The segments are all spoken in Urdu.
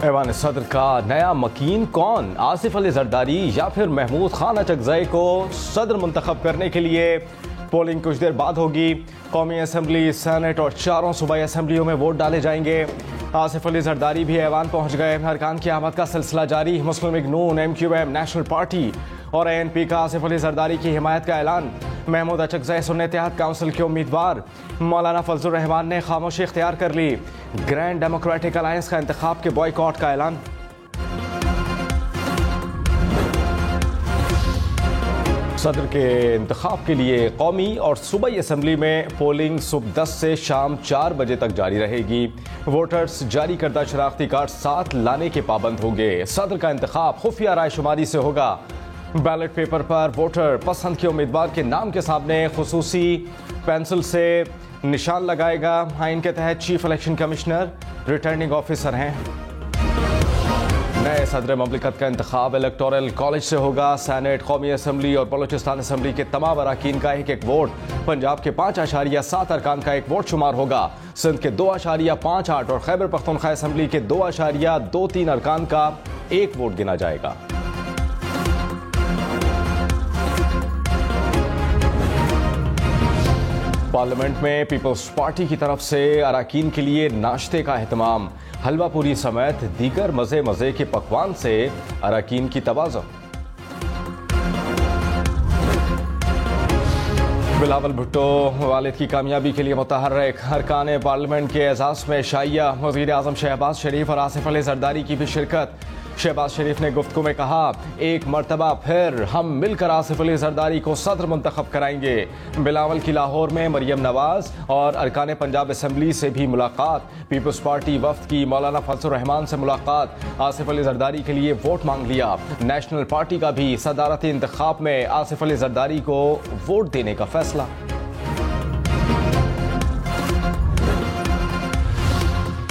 ایوان صدر کا نیا مکین کون؟ آصف علی زرداری یا پھر محمود خان اچکزئی کو صدر منتخب کرنے کے لیے پولنگ کچھ دیر بعد ہوگی۔ قومی اسمبلی، سینٹ اور چاروں صوبائی اسمبلیوں میں ووٹ ڈالے جائیں گے۔ آصف علی زرداری بھی ایوان پہنچ گئے۔ ارکان کی آمد کا سلسلہ جاری۔ مسلم لیگ نون، MQM، نیشنل پارٹی اور ANP کا آصف علی زرداری کی حمایت کا اعلان۔ محمود اچکزئی سنی اتحاد کونسل کے امیدوار۔ مولانا فضل الرحمان نے خاموشی اختیار کر لی۔ گرینڈ ڈیموکریٹک الائنس کا انتخاب کے بوائیکاٹ کا اعلان۔ صدر کے انتخاب کے لیے قومی اور صوبائی اسمبلی میں پولنگ صبح 10 سے شام 4 بجے تک جاری رہے گی۔ ووٹرز جاری کردہ شناختی کارڈ ساتھ لانے کے پابند ہوں گے۔ صدر کا انتخاب خفیہ رائے شماری سے ہوگا۔ بیلٹ پیپر پر ووٹر پسند کے امیدوار کے نام کے سامنے خصوصی پینسل سے نشان لگائے گا۔ آئین کے تحت chief election commissioner returning officer ہیں۔ نئے صدر مملکت کا انتخاب الیکٹورل کالج سے ہوگا۔ سینٹ، قومی اسمبلی اور بلوچستان اسمبلی کے تمام اراکین کا ایک ووٹ۔ پنجاب کے 5.7 ارکان کا ایک ووٹ شمار ہوگا۔ سندھ کے 2.58 اور خیبر پختونخوا اسمبلی کے 2.23 ارکان کا ایک ووٹ گنا جائے گا۔ پارلیمنٹ میں پیپلز پارٹی کی طرف سے اراکین کے لیے ناشتے کا اہتمام۔ حلوہ پوری سمیت دیگر مزے کے پکوان سے اراکین کی تواضع۔ بلاول بھٹو والد کی کامیابی کے لیے متحرک۔ ارکان پارلیمنٹ کے اعزاز میں شائیہ۔ وزیر اعظم شہباز شریف اور آصف علی زرداری کی بھی شرکت۔ شہباز شریف نے گفتگو میں کہا، ایک مرتبہ پھر ہم مل کر آصف علی زرداری کو صدر منتخب کرائیں گے۔ بلاول کی لاہور میں مریم نواز اور ارکان پنجاب اسمبلی سے بھی ملاقات۔ پیپلز پارٹی وفد کی مولانا فضل الرحمان سے ملاقات۔ آصف علی زرداری کے لیے ووٹ مانگ لیا۔ نیشنل پارٹی کا بھی صدارتی انتخاب میں آصف علی زرداری کو ووٹ دینے کا فیصلہ۔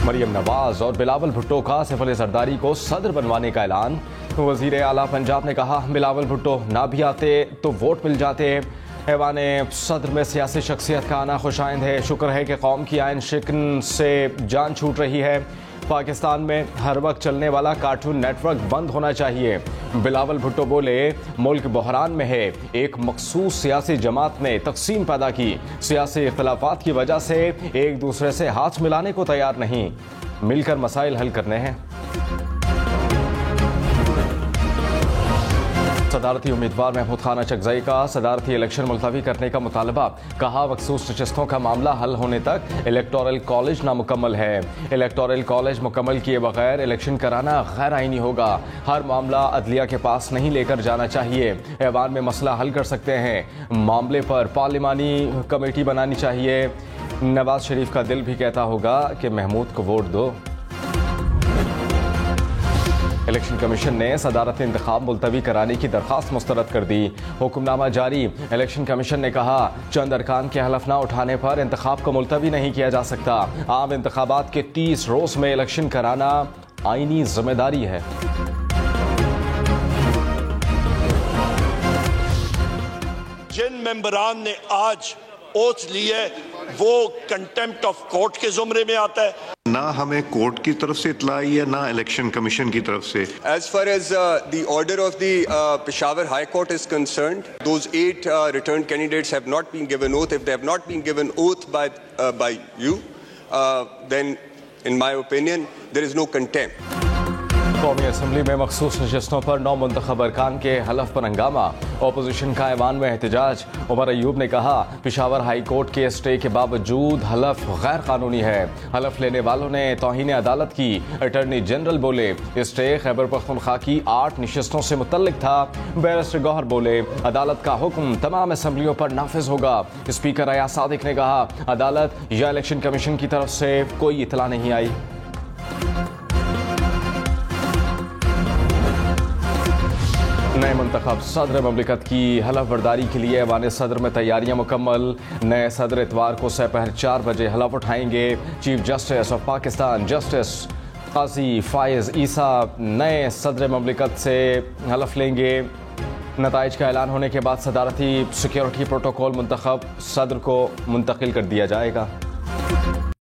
مریم نواز اور بلاول بھٹو کا آصف علی زرداری کو صدر بنوانے کا اعلان۔ وزیر اعلیٰ پنجاب نے کہا، بلاول بھٹو نہ بھی آتے تو ووٹ مل جاتے۔ ایوان صدر میں سیاسی شخصیت کا آنا خوش آئند ہے۔ شکر ہے کہ قوم کی آئین شکن سے جان چھوٹ رہی ہے۔ پاکستان میں ہر وقت چلنے والا کارٹون نیٹ ورک بند ہونا چاہیے۔ بلاول بھٹو بولے، ملک بحران میں ہے۔ ایک مخصوص سیاسی جماعت نے تقسیم پیدا کی۔ سیاسی اختلافات کی وجہ سے ایک دوسرے سے ہاتھ ملانے کو تیار نہیں۔ مل کر مسائل حل کرنے ہیں۔ صدارتی امیدوار محمود خان اچکزئی کا صدارتی الیکشن ملتوی کرنے کا مطالبہ۔ کہا، مخصوص نشستوں کا معاملہ حل ہونے تک الیکٹورل کالج نامکمل ہے۔ الیکٹورل کالج مکمل کیے بغیر الیکشن کرانا غیر آئینی ہوگا۔ ہر معاملہ عدلیہ کے پاس نہیں لے کر جانا چاہیے۔ ایوان میں مسئلہ حل کر سکتے ہیں۔ معاملے پر پارلیمانی کمیٹی بنانی چاہیے۔ نواز شریف کا دل بھی کہتا ہوگا کہ محمود کو ووٹ دو۔ الیکشن کمیشن نے صدارتی انتخاب ملتوی کرانے کی درخواست مسترد کر دی۔ حکم نامہ جاری۔ الیکشن کمیشن نے کہا، چند ارکان کے حلف نہ اٹھانے پر انتخاب کو ملتوی نہیں کیا جا سکتا۔ عام انتخابات کے 30 روز میں الیکشن کرانا آئینی ذمہ داری ہے۔ جن ممبران نے آج اوتھ لی ہے وہ کنٹمپٹ آف کورٹ کے زمرے میں آتا ہے۔ نہ ہمیں کورٹ کی طرف سے اطلاع ہے نہ الیکشن کمیشن کی طرف سے۔ As far as the order of the Peshawar High Court is concerned, those 8 returned candidates have not been given oath. If they have not been given oath by you, then in my opinion there is no contempt. قومی اسمبلی میں مخصوص نشستوں پر 9 منتخب ارکان کے حلف پر ہنگامہ۔ اپوزیشن کا ایوان میں احتجاج۔ عمر ایوب نے کہا، پشاور ہائی کورٹ کے اسٹے کے باوجود حلف غیر قانونی ہے۔ حلف لینے والوں نے توہین عدالت کی۔ اٹارنی جنرل بولے، اسٹے خیبر پختونخوا کی 8 نشستوں سے متعلق تھا۔ بیرسٹر گوہر بولے، عدالت کا حکم تمام اسمبلیوں پر نافذ ہوگا۔ اسپیکر ایاز صادق نے کہا، عدالت یا الیکشن کمیشن کی طرف سے کوئی اطلاع نہیں آئی۔ نئے منتخب صدر مملکت کی حلف برداری کے لیے ایوان صدر میں تیاریاں مکمل۔ نئے صدر اتوار کو سپہر 4 بجے حلف اٹھائیں گے۔ Chief justice of Pakistan justice قاضی فائز عیسیٰ نئے صدر مملکت سے حلف لیں گے۔ نتائج کا اعلان ہونے کے بعد صدارتی سیکیورٹی پروٹوکول منتخب صدر کو منتقل کر دیا جائے گا۔